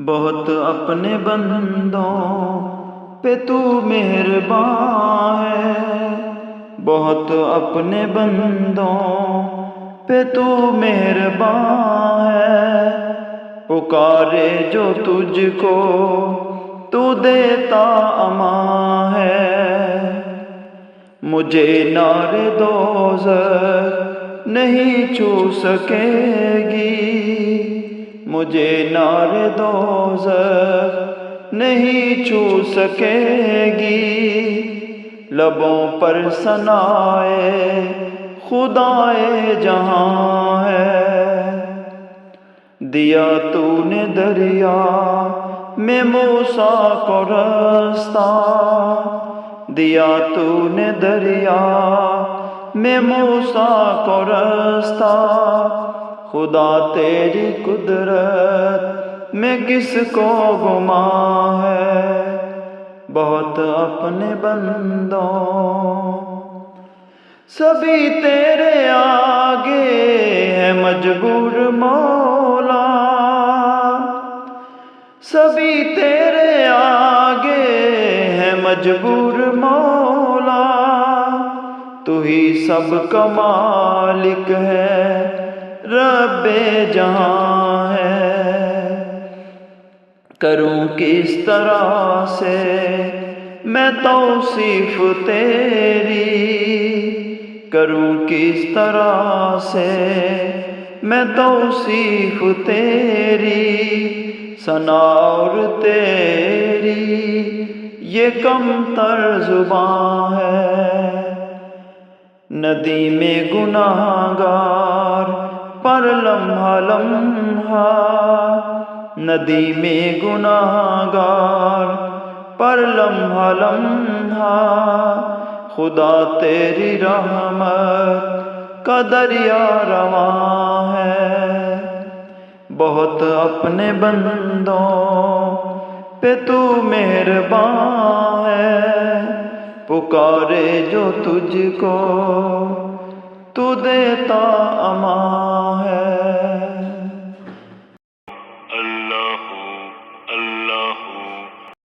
بہت اپنے بندوں پہ تو مہربان ہے، بہت اپنے بندوں پہ تو مہربان ہے، پکارے جو تجھ کو تو دیتا امان ہے۔ مجھے نار دوزخ نہیں چھو سکے گی، مجھے نار دوزخ نہیں چھو سکے گی، لبوں پر ثنائے خدائے جہاں ہے۔ دیا تو نے دریا میں موسیٰ کو رستہ، دیا تو نے دریا میں موسیٰ کو رستہ، خدا تیری قدرت میں کس کو گمان ہے۔ بہت اپنے بندوں سبھی تیرے آگے ہے مجبور مولا، سبھی تیرے آگے ہے مجبور مولا، تو ہی سب کا مالک ہے، رب جہاں ہے۔ کروں کس طرح سے میں توصیف تیری، کروں کس طرح سے میں توصیف تیری، ثنا اور تیری یہ کم تر زبان ہے۔ ندی میں گناہ گار پر لمحہ لمحہ، ندی میں گناہ گار پر لمحہ لمحہ، خدا تیری رحمت کا دریا رواں ہے۔ بہت اپنے بندوں پہ تو مہربان ہے، پکارے جو تجھ کو تو دیتا امان ہے۔